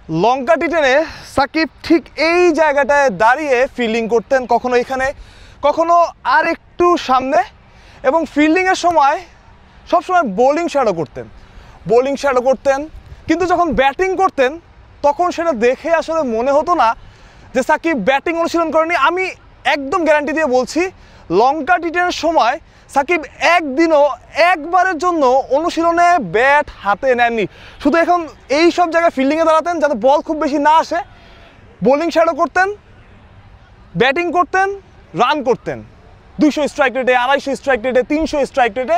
লঙ্কা টি10-এ সাকিব ঠিক এই জায়গাটায় দাঁড়িয়ে ফিল্ডিং করতেন, কখনো এখানে কখনো আর একটু সামনে, এবং ফিল্ডিংয়ের সময় সবসময় বোলিং শ্যাডো করতেন। কিন্তু যখন ব্যাটিং করতেন তখন সেটা দেখে আসলে মনে হতো না যে সাকিব ব্যাটিং অনুশীলন করেনি। আমি একদম গ্যারান্টি দিয়ে বলছি, লঙ্কা টি10-এর সময় সাকিব একবারের জন্য অনুশীলনে ব্যাট হাতে নেননি। শুধু এখন এই সব জায়গায় ফিল্ডিংয়ে দাঁড়াতেন যাতে বল খুব বেশি না আসে, বোলিং শ্যাডো করতেন, ব্যাটিং করতেন, রান করতেন 200 স্ট্রাইক রেটে, 250 স্ট্রাইক রেটে, 300 স্ট্রাইক রেটে।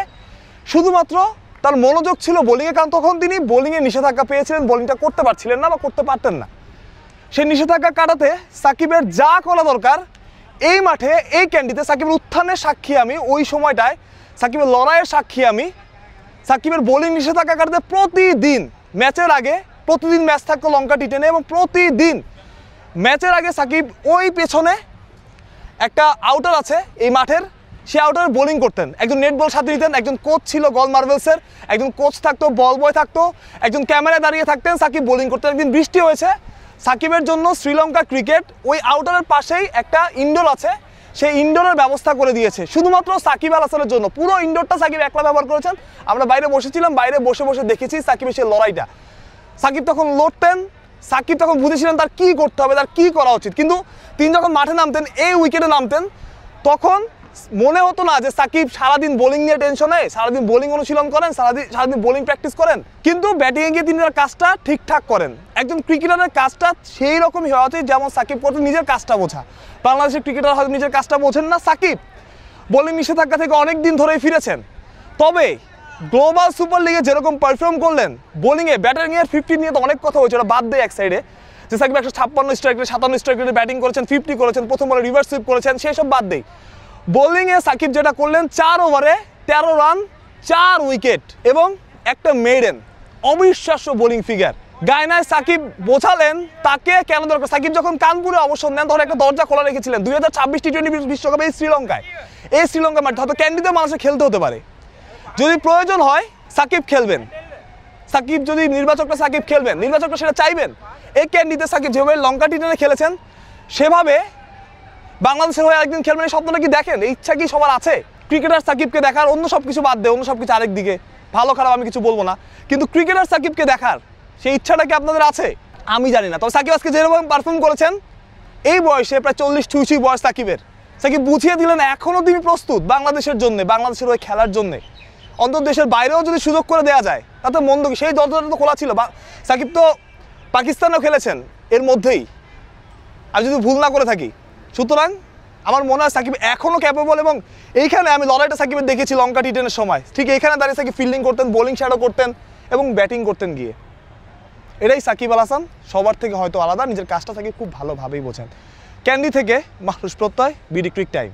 শুধুমাত্র তার মনোযোগ ছিল বোলিংয়ে, কারণ তখন তিনি বোলিংয়ে নিষেধাজ্ঞা পেয়েছিলেন, বোলিংটা করতে পারছিলেন না বা করতে পারতেন না। সেই নিষেধাজ্ঞা কাটাতে সাকিবের যা করা দরকার, এই মাঠে এই ক্যান্ডিতে সাকিবের উত্থানের সাক্ষী আমি, ওই সময়টায় সাকিবের লড়াইয়ের সাক্ষী আমি। সাকিবের বোলিং নিষেধাজ্ঞা কাটাতে প্রতিদিন ম্যাচের আগে, প্রতিদিন ম্যাচ থাকতো লঙ্কা টি10-এ, এবং প্রতিদিন ম্যাচের আগে সাকিব ওই পেছনে একটা আউটার আছে এই মাঠের, সে আউটারে বোলিং করতেন। একজন নেট বল সাথে দিতেন, একজন কোচ ছিল গল মার্বেলসের, একজন কোচ থাকতো, বল বয় থাকতো, একজন ক্যামেরায় দাঁড়িয়ে থাকতেন, সাকিব বোলিং করতেন। একদিন বৃষ্টি হয়েছে, সাকিবের জন্য শ্রীলঙ্কা ক্রিকেট ওই আউটারের পাশেই একটা ইনডোর আছে, সেই ইনডোরের ব্যবস্থা করে দিয়েছে শুধুমাত্র সাকিব আল হাসানের জন্য। পুরো ইনডোরটা সাকিব একলা ব্যবহার করেছেন। আমরা বাইরে বসেছিলাম, বাইরে বসে বসে দেখেছি সাকিবের সেই লড়াইটা। সাকিব তখন লড়তেন, সাকিব তখন বুঝেছিলেন তার কী করতে হবে, তার কী করা উচিত। কিন্তু তিনি যখন মাঠে নামতেন, এই উইকেটে নামতেন, তখন মনে হতো না যে সাকিব সারাদিন বোলিং নিয়ে টেনশনে, সারাদিন বোলিং অনুশীলন করেন, সারাদিন বোলিং প্র্যাকটিস করেন, কিন্তু ব্যাটিংয়ে গিয়ে তিনি তার কাজটা ঠিকঠাক করেন। একজন ক্রিকেটারের কাজটা সেই রকমই হওয়া উচিত যেমন সাকিব করতেন, নিজের কাজটা বোঝা। বাংলাদেশের ক্রিকেটার হয়তো নিজের কাজটা বোঝেন না, সাকিব বোলিং নিষেধাজ্ঞা থেকে অনেক দিন ধরেই ফিরেছেন। তবে গ্লোবাল সুপার লিগে যেরকম পারফর্ম করলেন বোলিংয়ে, ব্যাটিংয়ের 50 নিয়ে তো অনেক কথা হয়েছে, ওটা বাদ দেয় এক সাইডে, যে সাকিব 156 স্ট্রাইক রেটে, 57 স্ট্রাইক রেটে ব্যাটিং করেছেন, 50 করেছেন, প্রথম বলে রিভার্স সুইপ করেছেন, সেসব বাদ দেই। বোলিংয়ে সাকিব যেটা করলেন, 4 ওভারে 13 রান, 4 উইকেট এবং একটা মেডেন, অবিশ্বাস্য বোলিং ফিগার। গায়নায় সাকিব বোঝালেন তাকে কেন দরকার। সাকিব যখন কানপুরে অবসর নেন তখন একটা দরজা খোলা রেখেছিলেন 2026 টি20 বিশ্বকাপে এই শ্রীলঙ্কায় মাঠে হয়তো ক্যান্ডিতে মানুষের খেলতে হতে পারে, যদি প্রয়োজন হয় সাকিব খেলবেন। সাকিব যদি নির্বাচকরা সেটা চাইবেন। এই ক্যান্ডিতে সাকিব যেভাবে লঙ্কা টি10-এ খেলেছেন, সেভাবে বাংলাদেশের হয়ে আরেকদিন খেলবেন, এই স্বপ্নটা কি দেখেন? এই ইচ্ছা কি সবার আছে? ক্রিকেটার সাকিবকে দেখার, অন্য সব কিছু বাদ দেয়, অন্য সব কিছু আরেকদিকে, ভালো খারাপ আমি কিছু বলবো না, কিন্তু ক্রিকেটার সাকিবকে দেখার সেই ইচ্ছাটা কি আপনাদের আছে? আমি জানি না। তবে সাকিব আজকে যেরকম পারফর্ম করেছেন, এই বয়সে প্রায় 40-42 বয়স সাকিবের, সাকিব বুঝিয়ে দিলেন এখনও তিনি প্রস্তুত বাংলাদেশের জন্য, বাংলাদেশের হয়ে খেলার জন্যে। অন্তত দেশের বাইরেও যদি সুযোগ করে দেওয়া যায় তাতে মন্দ কি? সেই দরজাটা তো খোলা ছিল। সাকিব তো পাকিস্তানেও খেলেছেন এর মধ্যেই, আমি যদি ভুল না করে থাকি। সুতরাং আমার মনে হয় সাকিব এখনও ক্যাপেবল, এবং এইখানে আমি লড়াইটা সাকিবের দেখেছি লঙ্কা টি10-এর সময়, ঠিক এইখানে দাঁড়িয়ে সাকিব ফিল্ডিং করতেন, বোলিং শ্যাডো করতেন এবং ব্যাটিং করতেন গিয়ে। এটাই সাকিব আল হাসান, সবার থেকে হয়তো আলাদা, নিজের কাজটা সাকিব খুব ভালোভাবেই বোঝেন। ক্যান্ডি থেকে মাহরুজ প্রত্যয়, বিডি ক্রিক টাইম।